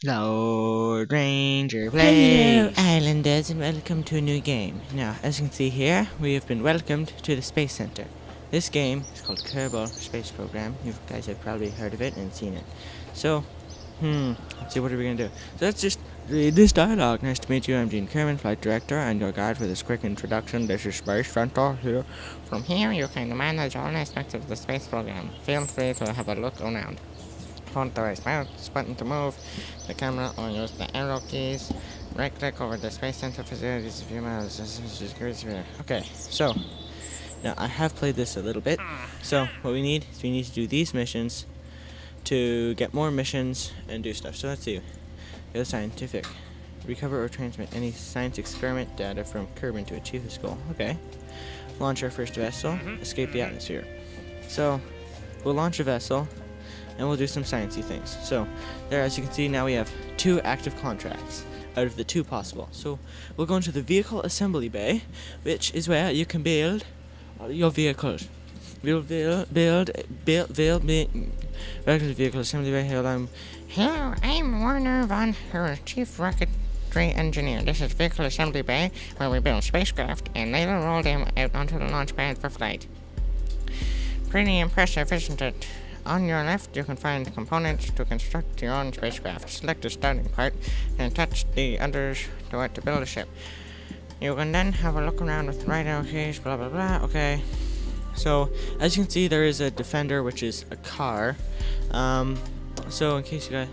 Lord Ranger Hello, Blaze. Islanders, and welcome to a new game. Now, as you can see here, we have been welcomed to the Space Center. This game is called Kerbal Space Program. You guys have probably heard of it and seen it. So, let's see, what are we going to do? So let's just read this dialogue. Nice to meet you. I'm Gene Kerman, Flight Director, and your guide for this quick introduction. This is Space Center here. From here, you can manage all aspects of the space program. Feel free to have a look around. Hold the mouse button to move the camera or use the arrow keys. Right click over the Space Center facilities a few miles. Okay, so now I have played this a little bit. So what we need is we need to do these missions to get more missions and do stuff. So let's see. Go scientific. Recover or transmit any science experiment data from Kerbal to achieve this goal. Okay. Launch our first vessel. Escape the atmosphere. So we'll launch a vessel and we'll do some sciencey things. So there, as you can see, now we have 2 active contracts out of the 2 possible. So we'll go into the vehicle assembly bay, which is where you can build your vehicles. We'll welcome to the vehicle assembly bay. Hello, I'm Warner Von Her, Chief Rocketry Engineer. This is vehicle assembly bay, where we build spacecraft and later roll them out onto the launch pad for flight. Pretty impressive, isn't it? On your left, you can find components to construct your own spacecraft. Select a starting part and touch the others to build a ship. You can then have a look around with right arrow keys, blah blah blah. Okay. So, as you can see, there is a Defender, which is a car. So in case you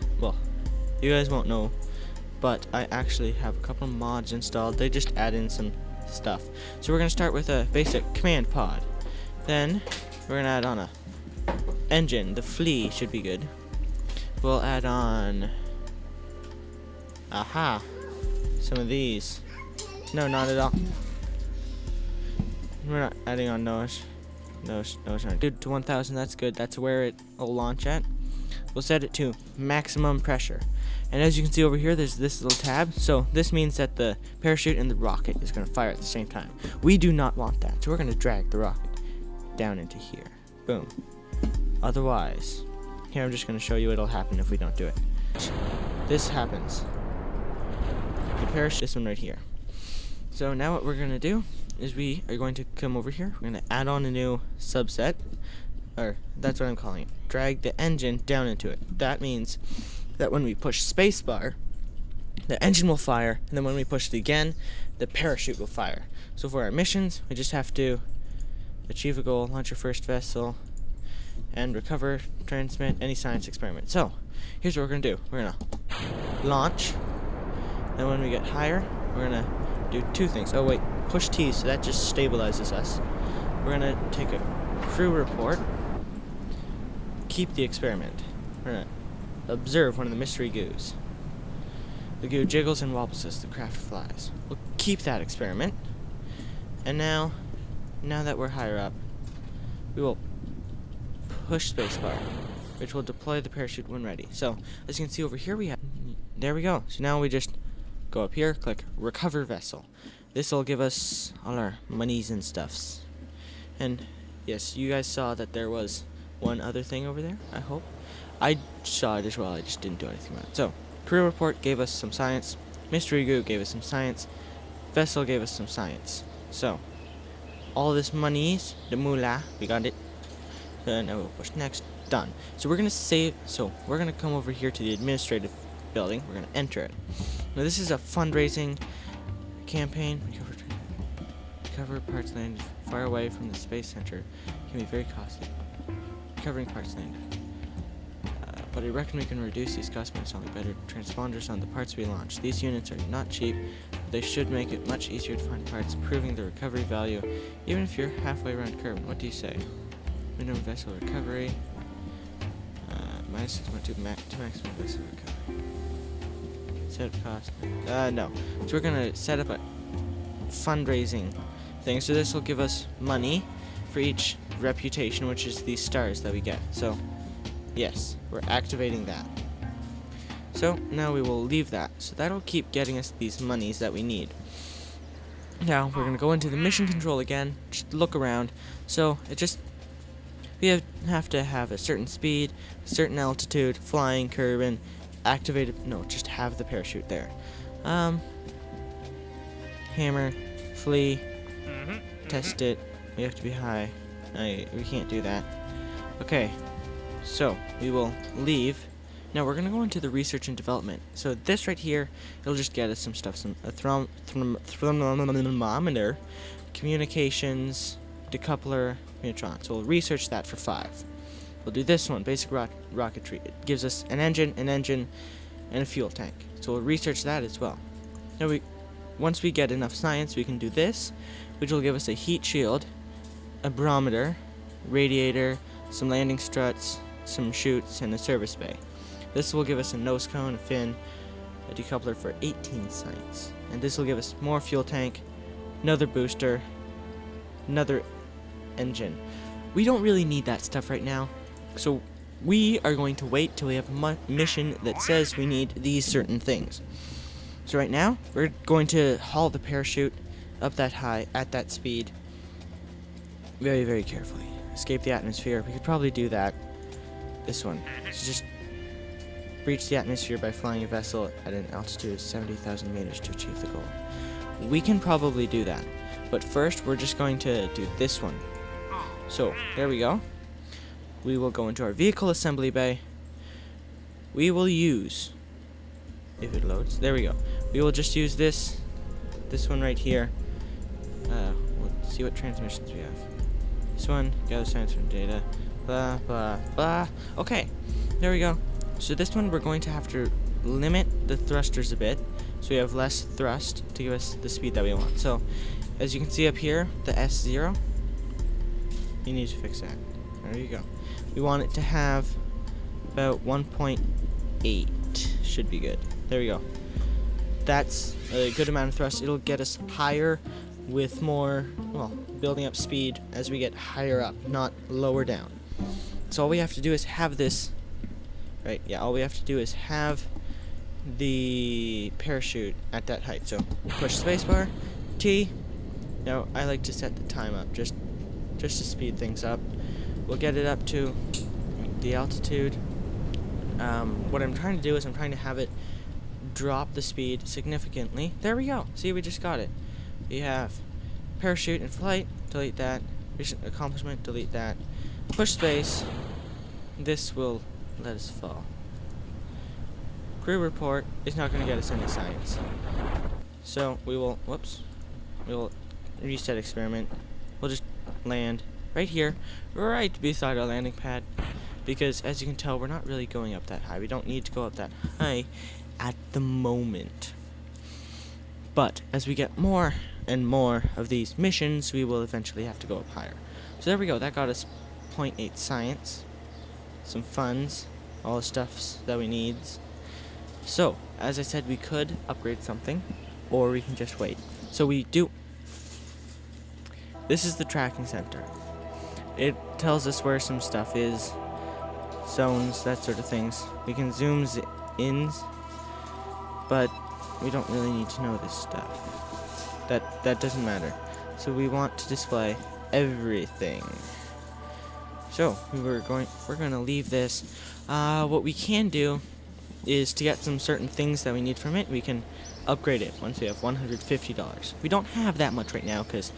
guys won't know, but I actually have a couple of mods installed. They just add in some stuff. So we're going to start with a basic command pod. Then we're going to add on a engine. The flea should be good. We'll add on some of these. No, not at all. We're not adding on those. Those aren't good. To 1000, that's good. That's where it will launch at. We'll set it to maximum pressure. And as you can see over here, there's this little tab. So this means that the parachute and the rocket is going to fire at the same time. We do not want that. So we're going to drag the rocket down into here. Boom. Otherwise, here I'm just going to show you what'll happen if we don't do it. This happens. The parachute, this one right here. So now what we're going to do is we are going to come over here. We're going to add on a new subset, or that's what I'm calling it. Drag the engine down into it. That means that when we push spacebar, the engine will fire, and then when we push it again, the parachute will fire. So for our missions, we just have to achieve a goal, launch your first vessel, and recover, transmit any science experiment. So, here's what we're going to do. We're going to launch, and when we get higher, we're going to do 2 things. Oh wait, push T, so that just stabilizes us. We're going to take a crew report, keep the experiment. We're going to observe one of the mystery goos. The goo jiggles and wobbles as the craft flies. We'll keep that experiment, and now that we're higher up, we will push spacebar, which will deploy the parachute when ready. So, as you can see over here, there we go. So now we just go up here, click recover vessel. This will give us all our monies and stuffs. And yes, you guys saw that there was one other thing over there, I hope. I saw it as well, I just didn't do anything about it. So, career report gave us some science, mystery goo gave us some science, vessel gave us some science. So, all this monies, the moolah, we got it. Now we'll push next. Done. So we're going to save. So we're going to come over here to the administrative building. We're going to enter it. Now this is a fundraising campaign. Recover parts landed far away from the space center can be very costly. Recovering parts landed. But I reckon we can reduce these costs by installing better transponders on the parts we launch. These units are not cheap, but they should make it much easier to find parts, improving the recovery value, even if you're halfway around Kerbal. What do you say? Minimum vessel recovery. Minus 6.2 to maximum vessel recovery. Setup cost. No. So we're gonna set up a fundraising thing. So this will give us money for each reputation, which is these stars that we get. So, yes, we're activating that. So now we will leave that. So that'll keep getting us these monies that we need. Now we're gonna go into the mission control again. Just look around. So we have to have a certain speed, a certain altitude, flying, Kerbal, activate it. No, just have the parachute there. Hammer, flee, test it. We have to be high. We can't do that. Okay, so we will leave. Now we're gonna go into the research and development. So this right here, it'll just get us some stuff, a thermometer, communications, decoupler, neutron. So we'll research that for 5. We'll do this one, basic rocketry. It gives us an engine, and a fuel tank. So we'll research that as well. Now once we get enough science, we can do this, which will give us a heat shield, a barometer, radiator, some landing struts, some chutes, and a service bay. This will give us a nose cone, a fin, a decoupler for 18 science. And this will give us more fuel tank, another booster, another engine. We don't really need that stuff right now, so we are going to wait till we have a mission that says we need these certain things. So right now, we're going to haul the parachute up that high, at that speed, very, very carefully. Escape the atmosphere. We could probably do that. This one. So just breach the atmosphere by flying a vessel at an altitude of 70,000 meters to achieve the goal. We can probably do that. But first, we're just going to do this one. So, there we go. We will go into our vehicle assembly bay. We will use, if it loads, there we go. We will just use this one right here. We'll see what transmissions we have. This one, gather science from data, blah, blah, blah. Okay, there we go. So this one, we're going to have to limit the thrusters a bit, so we have less thrust to give us the speed that we want. So, as you can see up here, the S0, you need to fix that. There you go. We want it to have about 1.8, should be good. There we go. That's a good amount of thrust. It'll get us higher with more, well, building up speed as we get higher up, not lower down. So all we have to do is have this, right? Yeah, all we have to do is have the parachute at that height. So push spacebar, T. Now I like to set the time up just to speed things up. We'll get it up to the altitude. What I'm trying to do is I'm trying to have it drop the speed significantly. There we go. See, we just got it. We have parachute in flight, delete that. Recent accomplishment, delete that. Push space. This will let us fall. Crew report is not going to get us any science. So we will, we will reset experiment. We'll just land right here, right beside our landing pad. Because as you can tell, we're not really going up that high. We don't need to go up that high at the moment. But as we get more and more of these missions, we will eventually have to go up higher. So there we go. That got us 0.8 science, some funds, all the stuffs that we need. So, as I said, we could upgrade something, or we can just wait. So we do. This is the tracking center. It tells us where some stuff is, zones, that sort of things. We can zoom in, but we don't really need to know this stuff. That doesn't matter. So we want to display everything. So we're going to leave this. What we can do is to get some certain things that we need from it, we can upgrade it once we have $150. We don't have that much right now because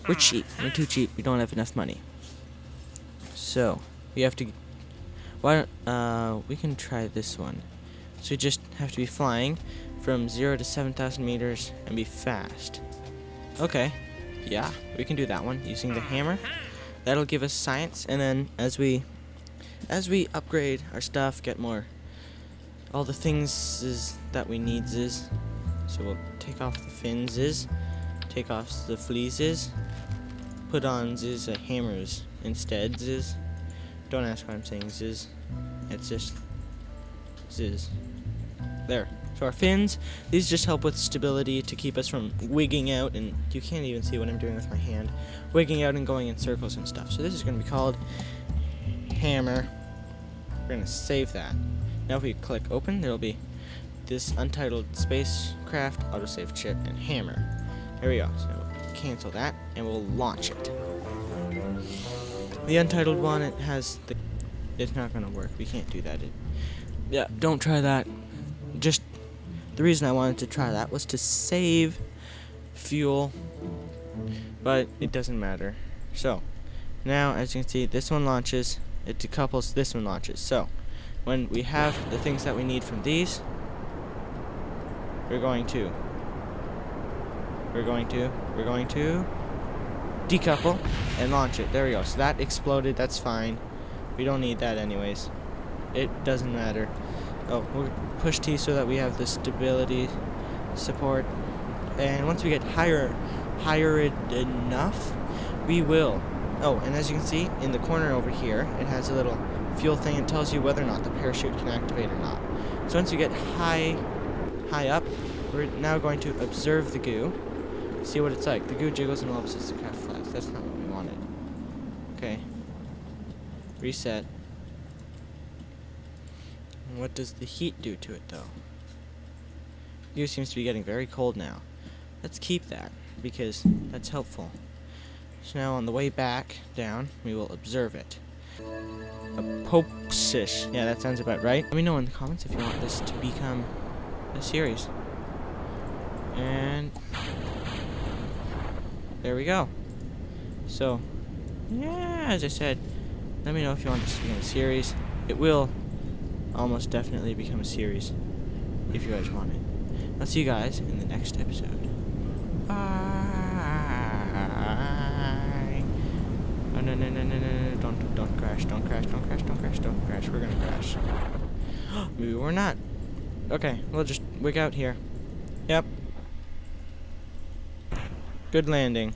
we're cheap. We're too cheap. We don't have enough money. So we have to. We can try this one. So we just have to be flying from 0 to 7,000 meters and be fast. Okay, yeah, we can do that one using the hammer. That'll give us science, and then as we upgrade our stuff, get more, all the things that we need is. So we'll take off the fins take off the fleas put on hammers instead Don't ask why I'm saying ziz. It's just ziz. There. So our fins, these just help with stability to keep us from wigging out, and you can't even see what I'm doing with my hand, wigging out and going in circles and stuff. So this is going to be called hammer. We're going to save that. Now if we click open, there will be this untitled spacecraft, autosave chip, and hammer. There we go. So cancel that, and we'll launch it. The untitled one, it's not going to work. We can't do that. Yeah, don't try that. Just the reason I wanted to try that was to save fuel, but it doesn't matter. So now, as you can see, this one launches, it decouples, this one launches. So when we have the things that we need from these, we're going to decouple and launch it. There we go. So that exploded. That's fine. We don't need that anyways. It doesn't matter. Oh, we'll push T so that we have the stability support. And once we get higher enough, we will. Oh, and as you can see in the corner over here, it has a little fuel thing. It tells you whether or not the parachute can activate or not. So once you get high up, we're now going to observe the goo. See what it's like. The goo jiggles and lobs as the craft flies. That's not what we wanted. Okay. Reset. And what does the heat do to it, though? Goo seems to be getting very cold now. Let's keep that, because that's helpful. So now on the way back down, we will observe it. Apopsis. Yeah, that sounds about right. Let me know in the comments if you want this to become a series. And there we go. So, yeah, as I said, let me know if you want this to become a series. It will almost definitely become a series if you guys want it. I'll see you guys in the next episode. Bye. Oh, no, don't crash, don't crash. We're gonna crash. Maybe we're not. Okay, we'll just wig out here. Yep. Good landing.